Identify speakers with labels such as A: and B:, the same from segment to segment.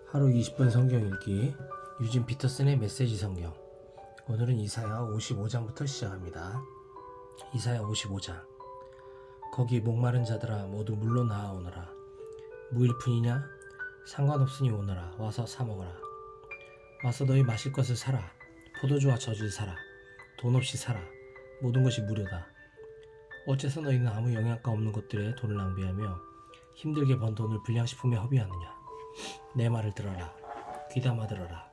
A: 하루 20분 성경 읽기 유진 피터슨의 메시지 성경. 오늘은 이사야 55장부터 시작합니다. 이사야 55장. 거기 목마른 자들아 모두 물로 나아오너라. 무일푼이냐? 상관없으니 오너라. 와서 사 먹어라. 와서 너희 마실 것을 사라. 포도주와 젖을 사라. 돈 없이 사라. 모든 것이 무료다. 어째서 너희는 아무 영양가 없는 것들에 돈을 낭비하며 힘들게 번 돈을 불량식품에 허비하느냐? 내 말을 들어라. 귀담아 들어라.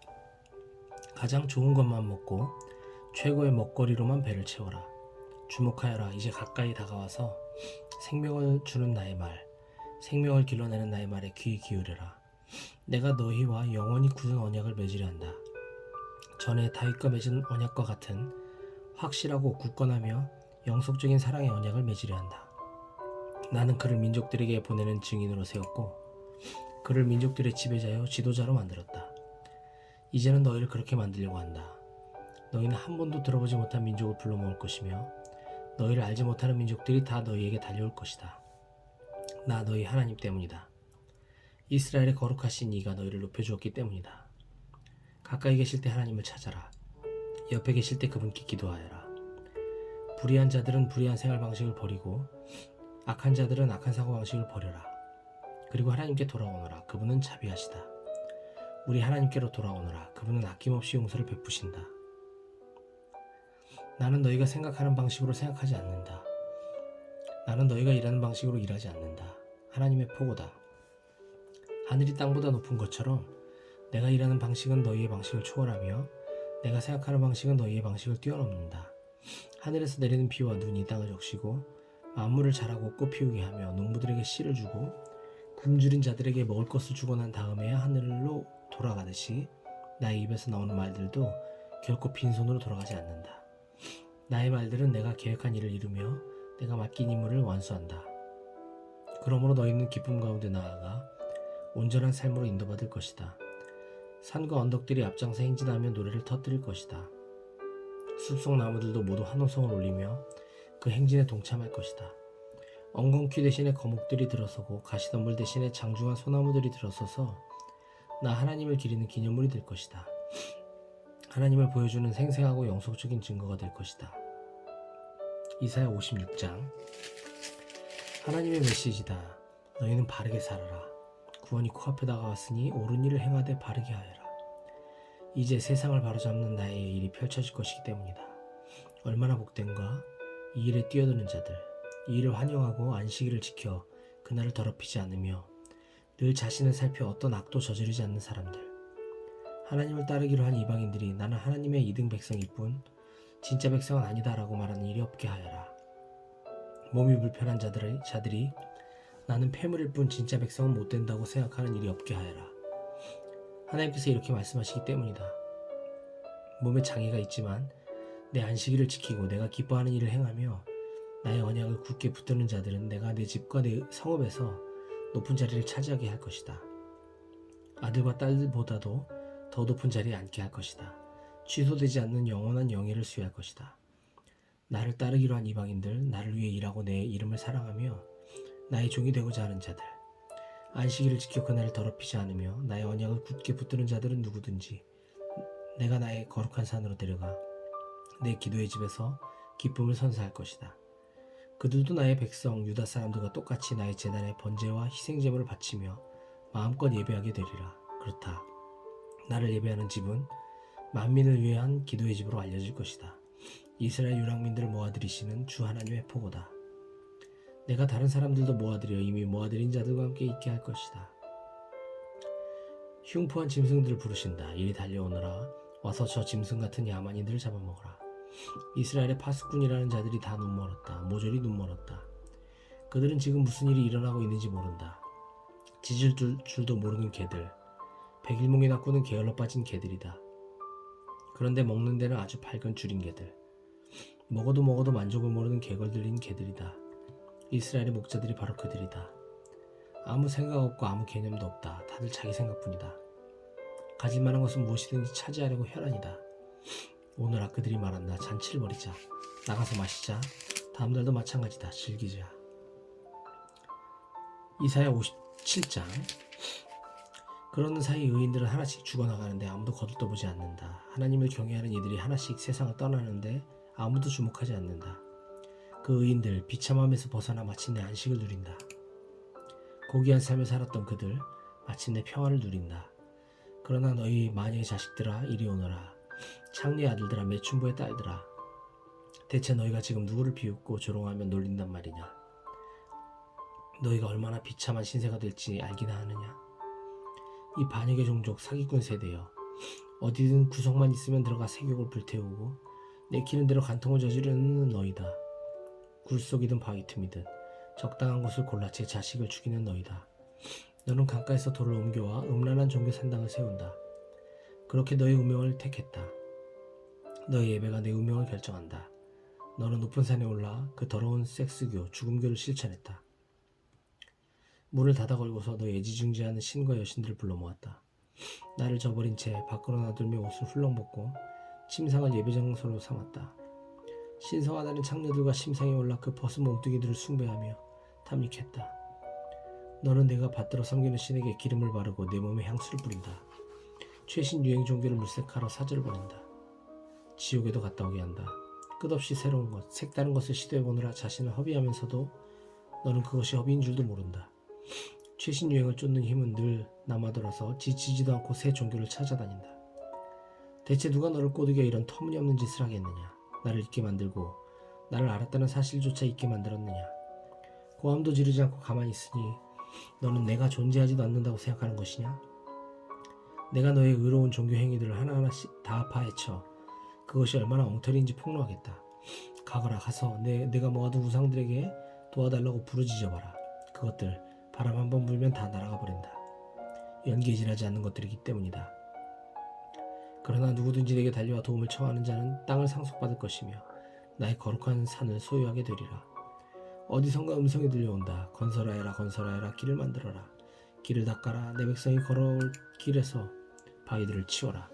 A: 가장 좋은 것만 먹고 최고의 먹거리로만 배를 채워라. 주목하여라. 이제 가까이 다가와서 생명을 주는 나의 말, 생명을 길러내는 나의 말에 귀 기울여라. 내가 너희와 영원히 굳은 언약을 맺으려 한다. 전에 다윗과 맺은 언약과 같은 확실하고 굳건하며 영속적인 사랑의 언약을 맺으려 한다. 나는 그를 민족들에게 보내는 증인으로 세웠고 그를 민족들의 지배자여 지도자로 만들었다. 이제는 너희를 그렇게 만들려고 한다. 너희는 한 번도 들어보지 못한 민족을 불러 모을 것이며 너희를 알지 못하는 민족들이 다 너희에게 달려올 것이다. 나 너희 하나님 때문이다. 이스라엘의 거룩하신 이가 너희를 높여주었기 때문이다. 가까이 계실 때 하나님을 찾아라. 옆에 계실 때 그분께 기도하여라. 불의한 자들은 불의한 생활 방식을 버리고 악한 자들은 악한 사고 방식을 버려라. 그리고 하나님께 돌아오너라. 그분은 자비하시다. 우리 하나님께로 돌아오너라. 그분은 아낌없이 용서를 베푸신다. 나는 너희가 생각하는 방식으로 생각하지 않는다. 나는 너희가 일하는 방식으로 일하지 않는다. 하나님의 포고다. 하늘이 땅보다 높은 것처럼 내가 일하는 방식은 너희의 방식을 초월하며 내가 생각하는 방식은 너희의 방식을 뛰어넘는다. 하늘에서 내리는 비와 눈이 땅을 적시고 만물을 자라고 꽃 피우게 하며 농부들에게 씨를 주고 굶주린 자들에게 먹을 것을 주고 난 다음에야 하늘로 돌아가듯이 나의 입에서 나오는 말들도 결코 빈손으로 돌아가지 않는다. 나의 말들은 내가 계획한 일을 이루며 내가 맡긴 임무를 완수한다. 그러므로 너희는 기쁨 가운데 나아가 온전한 삶으로 인도받을 것이다. 산과 언덕들이 앞장서 행진하며 노래를 터뜨릴 것이다. 숲속 나무들도 모두 한 호성을 올리며 그 행진에 동참할 것이다. 엉겅퀴 대신에 거목들이 들어서고 가시덤불 대신에 장중한 소나무들이 들어서서 나 하나님을 기리는 기념물이 될 것이다. 하나님을 보여주는 생생하고 영속적인 증거가 될 것이다. 이사야 56장. 하나님의 메시지다. 너희는 바르게 살아라. 구원이 코앞에 다가왔으니 옳은 일을 행하되 바르게 하여라. 이제 세상을 바로잡는 나의 일이 펼쳐질 것이기 때문이다. 얼마나 복된가? 이 일에 뛰어드는 자들, 이 일을 환영하고 안식일을 지켜 그날을 더럽히지 않으며 늘 자신을 살펴 어떤 악도 저지르지 않는 사람들, 하나님을 따르기로 한 이방인들이 나는 하나님의 이등 백성일 뿐 진짜 백성은 아니다 라고 말하는 일이 없게 하여라. 몸이 불편한 자들이 나는 폐물일 뿐 진짜 백성은 못 된다고 생각하는 일이 없게 하여라. 하나님께서 이렇게 말씀하시기 때문이다. 몸에 장애가 있지만 내 안식일을 지키고 내가 기뻐하는 일을 행하며 나의 언약을 굳게 붙드는 자들은 내가 내 집과 내 성읍에서 높은 자리를 차지하게 할 것이다. 아들과 딸보다도 더 높은 자리에 앉게 할 것이다. 취소되지 않는 영원한 영예를 수여할 것이다. 나를 따르기로 한 이방인들, 나를 위해 일하고 내 이름을 사랑하며 나의 종이 되고자 하는 자들, 안식일을 지켜 그날을 더럽히지 않으며 나의 언약을 굳게 붙드는 자들은 누구든지 내가 나의 거룩한 산으로 데려가 내 기도의 집에서 기쁨을 선사할 것이다. 그들도 나의 백성 유다 사람들과 똑같이 나의 제단에 번제와 희생제물을 바치며 마음껏 예배하게 되리라. 그렇다. 나를 예배하는 집은 만민을 위한 기도의 집으로 알려질 것이다. 이스라엘 유랑민들을 모아들이시는 주 하나님의 포고다. 내가 다른 사람들도 모아들여 이미 모아들인 자들과 함께 있게 할 것이다. 흉포한 짐승들을 부르신다. 이리 달려오너라. 와서 저 짐승 같은 야만인들을 잡아먹어라. 이스라엘의 파수꾼이라는 자들이 다 눈멀었다. 모조리 눈멀었다. 그들은 지금 무슨 일이 일어나고 있는지 모른다. 짖을 줄도 모르는 개들, 백일몽이나 꾸는 게을러 빠진 개들이다. 그런데 먹는 데는 아주 밝은 줄인 개들, 먹어도 만족을 모르는 개걸들린 개들이다. 이스라엘의 목자들이 바로 그들이다. 아무 생각 없고 아무 개념도 없다. 다들 자기 생각뿐이다. 가질 만한 것은 무엇이든지 차지하려고 혈안이다. 오늘아 그들이 말한다. 잔치를 벌이자. 나가서 마시자. 다음 달도 마찬가지다. 즐기자. 이사야 57장. 그러는 사이 의인들은 하나씩 죽어나가는데 아무도 거들떠보지 않는다. 하나님을 경외하는 이들이 하나씩 세상을 떠나는데 아무도 주목하지 않는다. 그 의인들 비참함에서 벗어나 마침내 안식을 누린다. 고귀한 삶을 살았던 그들 마침내 평화를 누린다. 그러나 너희 마녀의 자식들아 이리 오너라. 창리의 아들들아 매춘부의 딸들아. 대체 너희가 지금 누구를 비웃고 조롱하며 놀린단 말이냐. 너희가 얼마나 비참한 신세가 될지 알기나 하느냐. 이 반역의 종족 사기꾼 세대여, 어디든 구석만 있으면 들어가 세욕을 불태우고 내키는 대로 간통을 저지르는 너희다. 굴속이든 바위 틈이든 적당한 곳을 골라 제 자식을 죽이는 너희다. 너는 강가에서 돌을 옮겨와 음란한 종교 산당을 세운다. 그렇게 너의 운명을 택했다. 너의 예배가 내 운명을 결정한다. 너는 높은 산에 올라 그 더러운 섹스교, 죽음교를 실천했다. 문을 닫아 걸고서 너 애지중지하는 신과 여신들을 불러 모았다. 나를 저버린 채 밖으로 놔둘며 옷을 훌렁 벗고 침상을 예배장소로 삼았다. 신성하다는 창녀들과 심상에 올라 그 벗은 몸뚱이들을 숭배하며 탐닉했다. 너는 내가 받들어 섬기는 신에게 기름을 바르고 내 몸에 향수를 뿌린다. 최신 유행 종교를 물색하러 사절을 보낸다. 지옥에도 갔다 오게 한다. 끝없이 새로운 것, 색다른 것을 시도해보느라 자신을 허비하면서도 너는 그것이 허비인 줄도 모른다. 최신 유행을 쫓는 힘은 늘 남아돌아서 지치지도 않고 새 종교를 찾아다닌다. 대체 누가 너를 꼬드겨 이런 터무니없는 짓을 하겠느냐. 나를 잊게 만들고 나를 알았다는 사실조차 잊게 만들었느냐. 고함도 지르지 않고 가만히 있으니 너는 내가 존재하지도 않는다고 생각하는 것이냐. 내가 너의 의로운 종교 행위들을 하나하나씩 다 파헤쳐 그것이 얼마나 엉터리인지 폭로하겠다. 가거라. 가서 내가 모아둔 우상들에게 도와달라고 부르짖어봐라. 그것들 바람 한번 불면 다 날아가 버린다. 연계질하지 않는 것들이기 때문이다. 그러나 누구든지 내게 달려와 도움을 청하는 자는 땅을 상속받을 것이며 나의 거룩한 산을 소유하게 되리라. 어디선가 음성이 들려온다. 건설하여라 건설하여라 길을 만들어라. 길을 닦아라. 내 백성이 걸어올 길에서 바위들을 치워라.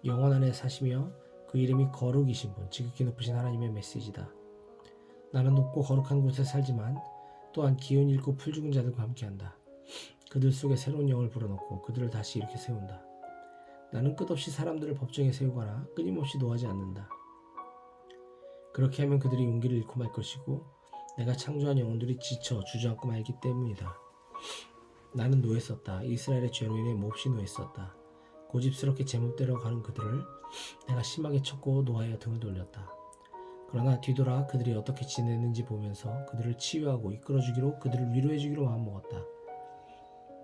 A: 영원 안에 사시며 그 이름이 거룩이신 분, 지극히 높으신 하나님의 메시지다. 나는 높고 거룩한 곳에 살지만 또한 기운 잃고 풀 죽은 자들과 함께한다. 그들 속에 새로운 영을 불어넣고 그들을 다시 일으켜 세운다. 나는 끝없이 사람들을 법정에 세우거나 끊임없이 노하지 않는다. 그렇게 하면 그들이 용기를 잃고 말 것이고 내가 창조한 영혼들이 지쳐 주저앉고 말기 때문이다. 나는 노했었다. 이스라엘의 죄로 인해 몹시 노했었다. 고집스럽게 제멋대로 가는 그들을 내가 심하게 쳤고 노하여 등을 돌렸다. 그러나 뒤돌아 그들이 어떻게 지내는지 보면서 그들을 치유하고 이끌어주기로 그들을 위로해주기로 마음먹었다.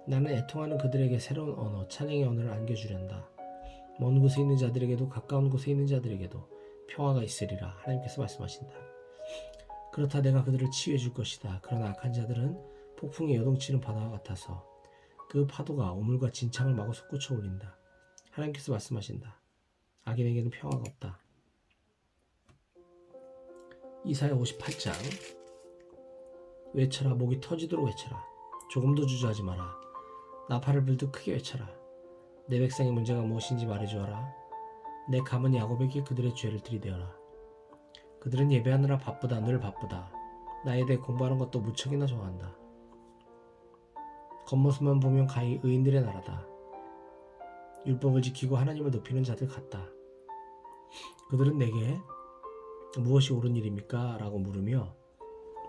A: 나는 애통하는 그들에게 새로운 언어, 찬양의 언어를 안겨주련다. 먼 곳에 있는 자들에게도 가까운 곳에 있는 자들에게도 평화가 있으리라. 하나님께서 말씀하신다. 그렇다 내가 그들을 치유해 줄 것이다. 그러나 악한 자들은 폭풍에 요동치는 바다와 같아서 그 파도가 우물과 진창을 마구 솟구쳐 올린다. 하나님께서 말씀하신다. 악인에게는 평화가 없다. 이사야 58장. 외쳐라. 목이 터지도록 외쳐라. 조금도 주저하지 마라. 나팔을 불듯 크게 외쳐라. 내 백성의 문제가 무엇인지 말해주어라. 내 가문 야곱에게 그들의 죄를 들이대어라. 그들은 예배하느라 바쁘다. 늘 바쁘다. 나에 대해 공부하는 것도 무척이나 좋아한다. 겉모습만 보면 가히 의인들의 나라다. 율법을 지키고 하나님을 높이는 자들 같다. 그들은 내게 무엇이 옳은 일입니까? 라고 물으며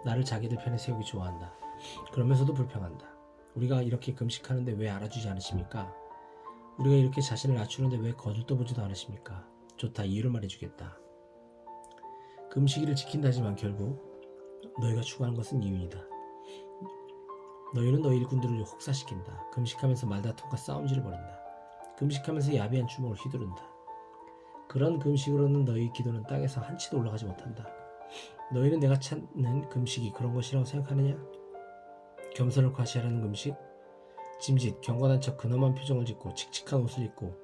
A: 나를 자기들 편에 세우기 좋아한다. 그러면서도 불평한다. 우리가 이렇게 금식하는데 왜 알아주지 않으십니까? 우리가 이렇게 자신을 낮추는데 왜 거들떠보지도 않으십니까? 좋다. 이유를 말해주겠다. 금식일을 지킨다지만 결국 너희가 추구하는 것은 이윤이다. 너희는 너희 일꾼들을 혹사시킨다. 금식하면서 말다툼과 싸움질을 벌인다. 금식하면서 야비한 주먹을 휘두른다. 그런 금식으로는 너희 기도는 땅에서 한치도 올라가지 못한다. 너희는 내가 찾는 금식이 그런 것이라고 생각하느냐? 겸손을 과시하라는 금식? 짐짓 경건한 척 근엄한 표정을 짓고 칙칙한 옷을 입고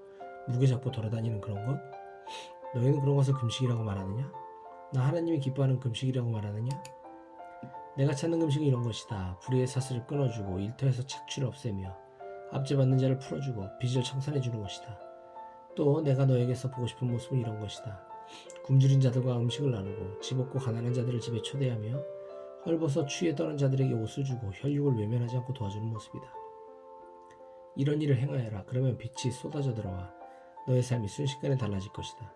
A: 무게 잡고 돌아다니는 그런 것? 너희는 그런 것을 금식이라고 말하느냐? 나 하나님이 기뻐하는 금식이라고 말하느냐? 내가 찾는 금식은 이런 것이다. 불의의 사슬을 끊어주고 일터에서 착취를 없애며 압제받는 자를 풀어주고 빚을 청산해주는 것이다. 또 내가 너에게서 보고 싶은 모습은 이런 것이다. 굶주린 자들과 음식을 나누고 집 없고 가난한 자들을 집에 초대하며 헐벗어 추위에 떠는 자들에게 옷을 주고 혈육을 외면하지 않고 도와주는 모습이다. 이런 일을 행하여라. 그러면 빛이 쏟아져 들어와 너의 삶이 순식간에 달라질 것이다.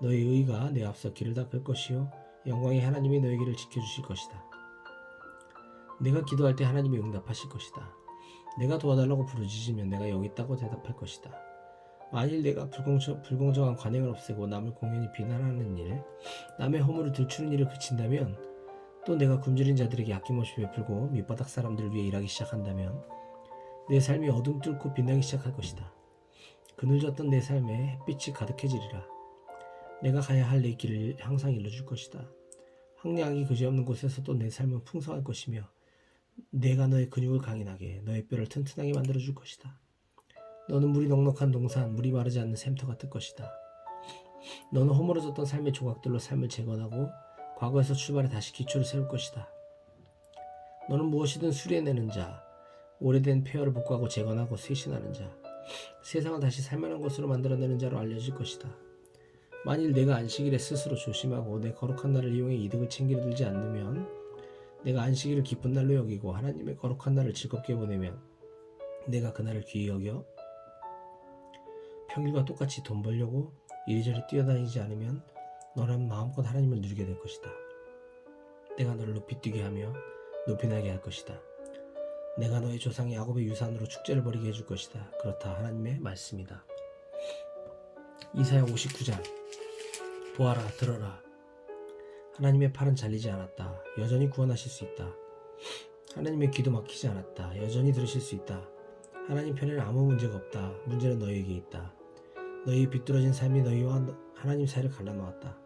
A: 너의 의가 내 앞서 길을 닦을 것이요 영광의 하나님이 너의 길을 지켜주실 것이다. 내가 기도할 때 하나님이 응답하실 것이다. 내가 도와달라고 부르짖으면 내가 여기 있다고 대답할 것이다. 만일 내가 불공정한 관행을 없애고 남을 공연히 비난하는 일, 남의 허물을 들추는 일을 그친다면, 또 내가 굶주린 자들에게 아낌없이 베풀고 밑바닥 사람들을 위해 일하기 시작한다면 내 삶이 어둠 뚫고 빛나기 시작할 것이다. 그늘졌던 내 삶에 햇빛이 가득해지리라. 내가 가야 할 내 길을 항상 일러줄 것이다. 황량하기 그지없는 곳에서도 내 삶은 풍성할 것이며 내가 너의 근육을 강인하게 너의 뼈를 튼튼하게 만들어줄 것이다. 너는 물이 넉넉한 동산, 물이 마르지 않는 샘터 같을 것이다. 너는 허물어졌던 삶의 조각들로 삶을 재건하고 과거에서 출발해 다시 기초를 세울 것이다. 너는 무엇이든 수리해내는 자, 오래된 폐허를 복구하고 재건하고 쇄신하는 자, 세상을 다시 살만한 것으로 만들어내는 자로 알려질 것이다. 만일 내가 안식일에 스스로 조심하고 내 거룩한 날을 이용해 이득을 챙기려 들지 않으면, 내가 안식일을 기쁜 날로 여기고 하나님의 거룩한 날을 즐겁게 보내면, 내가 그날을 귀히 여겨 평일과 똑같이 돈 벌려고 이리저리 뛰어다니지 않으면 너는 마음껏 하나님을 누리게 될 것이다. 내가 너를 높이 뛰게 하며 높이 나게 할 것이다. 내가 너의 조상 야곱의 유산으로 축제를 벌이게 해줄 것이다. 그렇다 하나님의 말씀이다. 이사야 59장. 보아라, 들어라. 하나님의 팔은 잘리지 않았다. 여전히 구원하실 수 있다. 하나님의 귀도 막히지 않았다. 여전히 들으실 수 있다. 하나님 편에는 아무 문제가 없다. 문제는 너에게 있다. 너희 비뚤어진 삶이 너희와 하나님 사이를 갈라놓았다.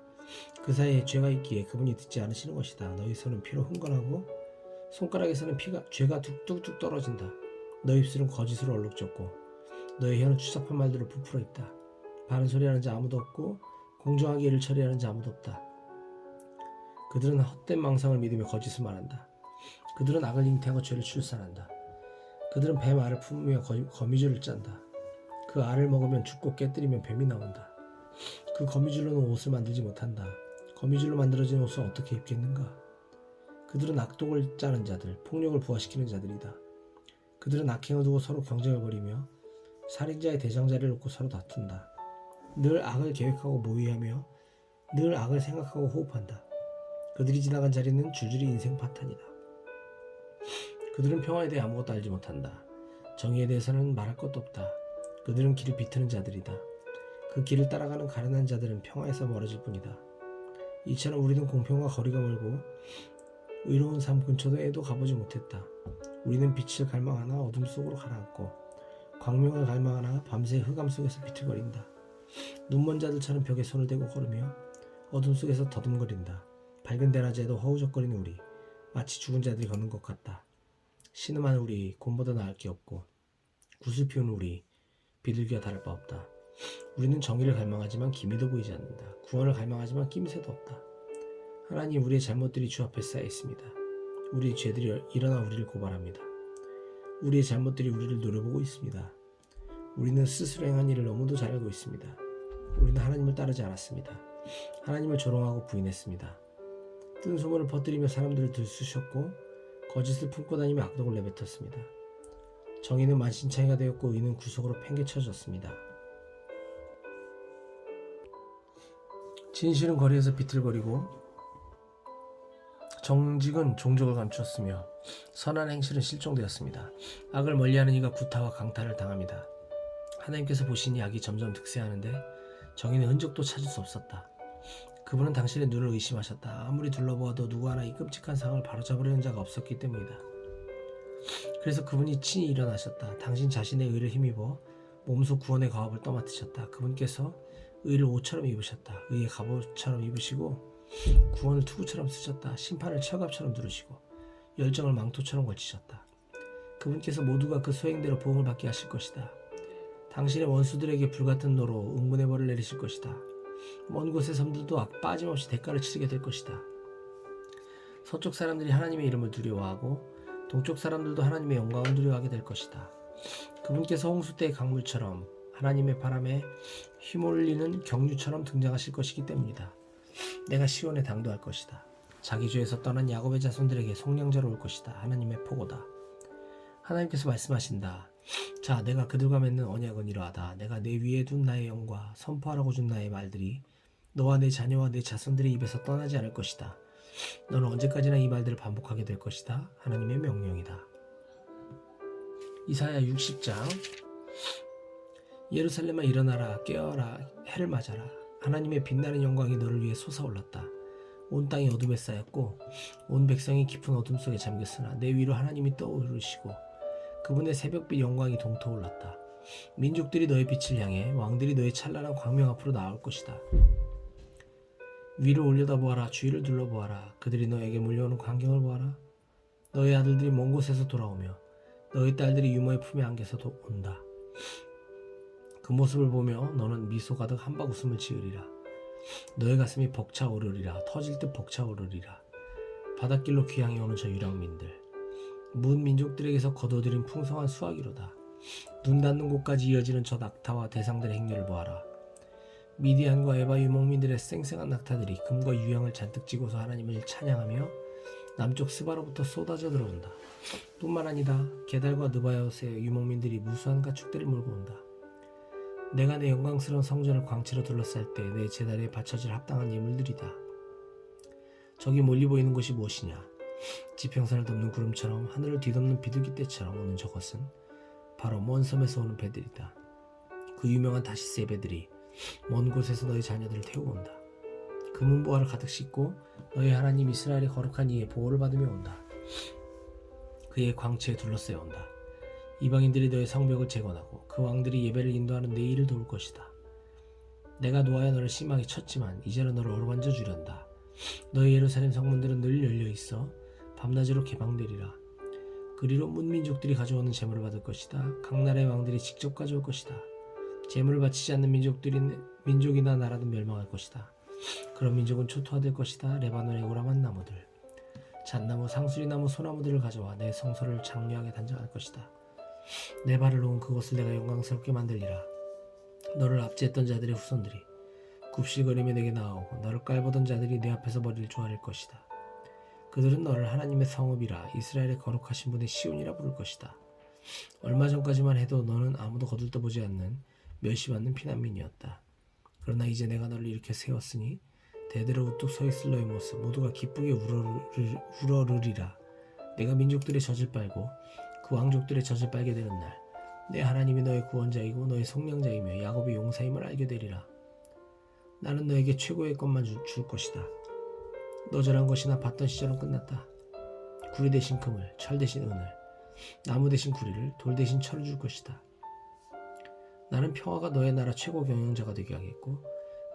A: 그 사이에 죄가 있기에 그분이 듣지 않으시는 것이다. 너희 손은 피로 흥건하고 손가락에서는 죄가 뚝뚝뚝 떨어진다. 너희 입술은 거짓으로 얼룩졌고 너희 혀는 추잡한 말들을 부풀어 있다. 바른 소리하는 자 아무도 없고 공정하게 일을 처리하는 자 아무도 없다. 그들은 헛된 망상을 믿으며 거짓을 말한다. 그들은 악을 잉태하고 죄를 출산한다. 그들은 뱀 알을 품으며 거미줄을 짠다. 그 알을 먹으면 죽고 깨뜨리면 뱀이 나온다. 그 거미줄로는 옷을 만들지 못한다. 거미줄로 만들어진 옷을 어떻게 입겠는가? 그들은 악독을 짜는 자들, 폭력을 부화시키는 자들이다. 그들은 악행을 두고 서로 경쟁을 벌이며 살인자의 대장자리를 놓고 서로 다툰다. 늘 악을 계획하고 모의하며 늘 악을 생각하고 호흡한다. 그들이 지나간 자리는 줄줄이 인생 파탄이다. 그들은 평화에 대해 아무것도 알지 못한다. 정의에 대해서는 말할 것도 없다. 그들은 길을 비트는 자들이다. 그 길을 따라가는 가련한 자들은 평화에서 멀어질 뿐이다. 이처럼 우리는 공평과 거리가 멀고 의로운 삶 근처에도 가보지 못했다. 우리는 빛을 갈망하나 어둠 속으로 가라앉고 광명을 갈망하나 밤새 흑암 속에서 비틀거린다. 눈먼 자들처럼 벽에 손을 대고 걸으며 어둠 속에서 더듬거린다. 밝은 대낮에도 허우적거리는 우리, 마치 죽은 자들이 걷는 것 같다. 신음하는 우리, 곰보다 나을 게 없고 굿을 피우는 우리, 비둘기와 다를 바 없다. 우리는 정의를 갈망하지만 기미도 보이지 않는다. 구원을 갈망하지만 낌새도 없다. 하나님, 우리의 잘못들이 주 앞에 쌓여 있습니다. 우리의 죄들이 일어나 우리를 고발합니다. 우리의 잘못들이 우리를 노려보고 있습니다. 우리는 스스로 행한 일을 너무도 잘 알고 있습니다. 우리는 하나님을 따르지 않았습니다. 하나님을 조롱하고 부인했습니다. 뜬 소문을 퍼뜨리며 사람들을 들쑤셨고 거짓을 품고 다니며 악독을 내뱉었습니다. 정의는 만신창이가 되었고 의는 구속으로 팽개쳐졌습니다. 진실은 거리에서 비틀거리고 정직은 종족을 감추었으며 선한 행실은 실종되었습니다. 악을 멀리하는 이가 구타와 강탈을 당합니다. 하나님께서 보시니 악이 점점 득세하는데 정의는 흔적도 찾을 수 없었다. 그분은 당신의 눈을 의심하셨다. 아무리 둘러보아도 누구 하나 이 끔찍한 상황을 바로잡으려는 자가 없었기 때문이다. 그래서 그분이 친히 일어나셨다. 당신 자신의 의를 힘입어 몸소 구원의 과업을 떠맡으셨다. 그분께서 의를 옷처럼 입으셨다. 의의 갑옷처럼 입으시고 구원을 투구처럼 쓰셨다. 심판을 철갑처럼 두르시고 열정을 망토처럼 걸치셨다. 그분께서 모두가 그 소행대로 보응을 받게 하실 것이다. 당신의 원수들에게 불같은 노로 응분의 벌을 내리실 것이다. 먼 곳의 섬들도 빠짐없이 대가를 치르게 될 것이다. 서쪽 사람들이 하나님의 이름을 두려워하고 동쪽 사람들도 하나님의 영광을 두려워하게 될 것이다. 그분께서 홍수 때의 강물처럼 하나님의 바람에 휘몰리는 경류처럼 등장하실 것이기 때문이다. 내가 시온에 당도할 것이다. 자기 죄에서 떠난 야곱의 자손들에게 속량자로 올 것이다. 하나님의 포고다. 하나님께서 말씀하신다. 자, 내가 그들과 맺는 언약은 이러하다. 내가 내 위에 둔 나의 영과 선포하라고 준 나의 말들이 너와 내 자녀와 내 자손들의 입에서 떠나지 않을 것이다. 너는 언제까지나 이 말들을 반복하게 될 것이다. 하나님의 명령이다. 이사야 60장. 예루살렘아 일어나라, 깨어라, 해를 맞아라. 하나님의 빛나는 영광이 너를 위해 솟아올랐다. 온 땅이 어둠에 쌓였고 온 백성이 깊은 어둠 속에 잠겼으나 내 위로 하나님이 떠오르시고 그분의 새벽빛 영광이 동터올랐다. 민족들이 너의 빛을 향해 왕들이 너의 찬란한 광명 앞으로 나올 것이다. 위를 올려다보아라. 주위를 둘러보아라. 그들이 너에게 몰려오는 광경을 보아라. 너의 아들들이 먼 곳에서 돌아오며 너의 딸들이 유모의 품에 안겨서 온다. 그 모습을 보며 너는 미소 가득 한박 웃음을 지으리라. 너의 가슴이 벅차오르리라. 터질 듯 벅차오르리라. 바닷길로 귀향해 오는 저 유랑민들, 문 민족들에게서 거둬들인 풍성한 수확이로다. 눈 닿는 곳까지 이어지는 저 낙타와 대상들의 행렬을 보아라. 미디안과 에바 유목민들의 쌩쌩한 낙타들이 금과 유향을 잔뜩 쥐고서 하나님을 찬양하며 남쪽 스바로부터 쏟아져 들어온다. 뿐만 아니다. 게달과 느바요스의 유목민들이 무수한 가축들을 몰고 온다. 내가 내 영광스러운 성전을 광채로 둘러쌀 때 내 제단에 바쳐질 합당한 예물들이다. 저기 멀리 보이는 곳이 무엇이냐? 지평선을 덮는 구름처럼 하늘을 뒤덮는 비둘기 떼처럼 오는 저것은 바로 먼 섬에서 오는 배들이다. 그 유명한 다시스의 배들이 먼 곳에서 너희 자녀들을 태우고 온다. 금은보화를 가득 싣고 너희 하나님 이스라엘의 거룩한 이의 보호를 받으며 온다. 그의 광채에 둘러싸여 온다. 이방인들이 너의 성벽을 재건하고 그 왕들이 예배를 인도하는 내 일을 도울 것이다. 내가 노하여 너를 심하게 쳤지만 이제는 너를 어루만져 주련다. 너희 예루살렘 성문들은 늘 열려있어 밤낮으로 개방되리라. 그리로 문민족들이 가져오는 제물을 받을 것이다. 각 나라의 왕들이 직접 가져올 것이다. 제물을 바치지 않는 민족이나 나라는 멸망할 것이다. 그런 민족은 초토화될 것이다. 레바논의 오람한 나무들, 잣나무, 상수리나무, 소나무들을 가져와 내 성소를 장려하게 단장할 것이다. 내 발을 놓은 그곳을 내가 영광스럽게 만들리라. 너를 압제했던 자들의 후손들이 굽실거리며 내게 나아오고 너를 깔보던 자들이 내 앞에서 머리를 조아릴 것이다. 그들은 너를 하나님의 성읍이라 이스라엘의 거룩하신 분의 시온이라 부를 것이다. 얼마 전까지만 해도 너는 아무도 거들떠보지 않는 멸시받는 피난민이었다. 그러나 이제 내가 너를 일으켜 세웠으니 대대로 우뚝 서 있을 너의 모습 모두가 기쁘게 우러르리라. 내가 민족들의 젖을 빨고 그 왕족들의 젖을 빨게 되는 날, 내 하나님이 너의 구원자이고 너의 속량자이며 야곱의 용사임을 알게 되리라. 나는 너에게 최고의 것만 줄 것이다. 너절한 것이나 받던 시절은 끝났다. 구리 대신 금을, 철 대신 은을, 나무 대신 구리를, 돌 대신 철을 줄 것이다. 나는 평화가 너의 나라 최고 경영자가 되게 하겠고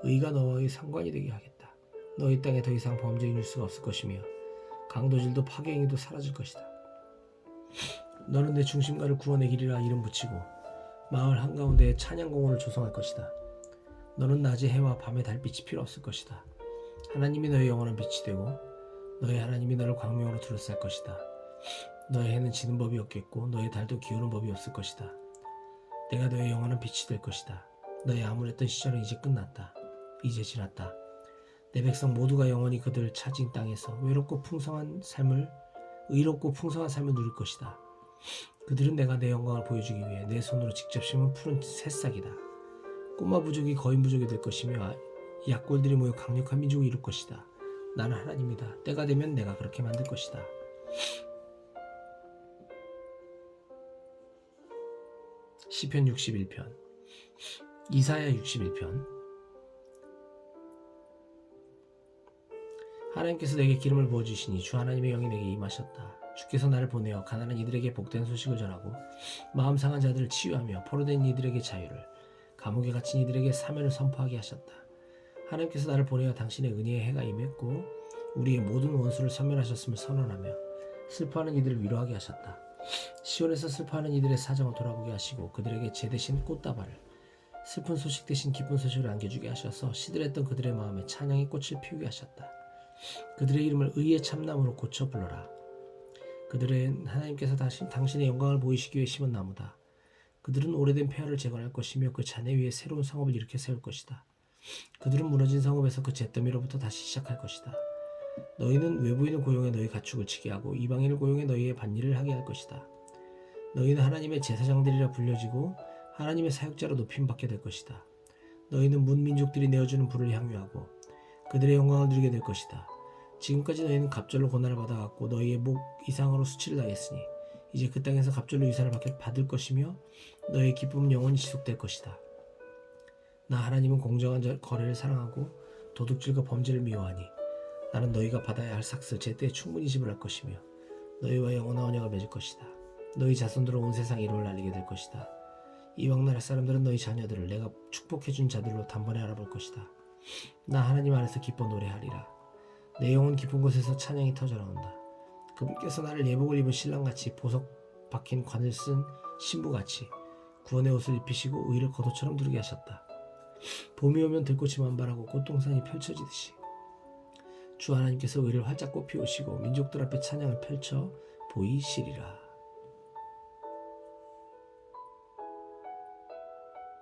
A: 의가 너와의 상관이 되게 하겠다. 너희 땅에 더 이상 범죄의 뉴스가 없을 것이며 강도질도 파괴행위도 사라질 것이다. 너는 내 중심가를 구원의 길이라 이름 붙이고 마을 한가운데에 찬양공원을 조성할 것이다. 너는 낮에 해와 밤에 달빛이 필요 없을 것이다. 하나님이 너의 영원한 빛이 되고 너의 하나님이 너를 광명으로 둘러쌀 것이다. 너의 해는 지는 법이 없겠고 너의 달도 기우는 법이 없을 것이다. 내가 너의 영원한 빛이 될 것이다. 너의 암울했던 시절은 이제 끝났다. 이제 지났다. 내 백성 모두가 영원히 그들 차진 땅에서 의롭고 풍성한 삶을 누릴 것이다. 그들은 내가 내 영광을 보여주기 위해 내 손으로 직접 심은 푸른 새싹이다. 꼬마 부족이 거인 부족이 될 것이며 약골들이 모여 강력한 민족을 이룰 것이다. 나는 하나님이다. 때가 되면 내가 그렇게 만들 것이다. 시편 61편. 이사야 61편. 하나님께서 내게 기름을 부어주시니 주 하나님의 영이 내게 임하셨다. 주께서 나를 보내어 가난한 이들에게 복된 소식을 전하고 마음 상한 자들을 치유하며 포로된 이들에게 자유를, 감옥에 갇힌 이들에게 사면을 선포하게 하셨다. 하나님께서 나를 보내어 당신의 은혜의 해가 임했고 우리의 모든 원수를 섬멸하셨음을 선언하며 슬퍼하는 이들을 위로하게 하셨다. 시온에서 슬퍼하는 이들의 사정을 돌아보게 하시고 그들에게 재 대신 꽃다발을, 슬픈 소식 대신 기쁜 소식을 안겨주게 하셔서 시들했던 그들의 마음에 찬양의 꽃을 피우게 하셨다. 그들의 이름을 의의 참나무로 고쳐 불러라. 그들은 하나님께서 당신의 영광을 보이시기 위해 심은 나무다. 그들은 오래된 폐허를 재건할 것이며 그 잔해 위에 새로운 성읍을 일으켜 세울 것이다. 그들은 무너진 성읍에서 그 잿더미로부터 다시 시작할 것이다. 너희는 외부인을 고용해 너희 가축을 치게 하고 이방인을 고용해 너희의 밭일을 하게 할 것이다. 너희는 하나님의 제사장들이라 불려지고 하나님의 사역자로 높임받게 될 것이다. 너희는 문 민족들이 내어주는 불을 향유하고 그들의 영광을 누리게 될 것이다. 지금까지 너희는 갑절로 고난을 받아왔고 너희의 목 이상으로 수치를 당했으니 이제 그 땅에서 갑절로 유산을 받을 것이며 너희의 기쁨은 영원히 지속될 것이다. 나 하나님은 공정한 거래를 사랑하고 도둑질과 범죄를 미워하니 나는 너희가 받아야 할 삭스 제때에 충분히 지불할 것이며 너희와 영원한 언약을 맺을 것이다. 너희 자손들은 온 세상에 이름을 알리게 될 것이다. 이방 나라 사람들은 너희 자녀들을 내가 축복해준 자들로 단번에 알아볼 것이다. 나 하나님 안에서 기뻐 노래하리라. 내 영혼 깊은 곳에서 찬양이 터져나온다. 그분께서 나를 예복을 입은 신랑같이 보석 박힌 관을 쓴 신부같이 구원의 옷을 입히시고 의를 겉옷처럼 두르게 하셨다. 봄이 오면 들꽃이 만발하고 꽃동산이 펼쳐지듯이 주 하나님께서 의를 활짝 꽃피우시고 민족들 앞에 찬양을 펼쳐 보이시리라.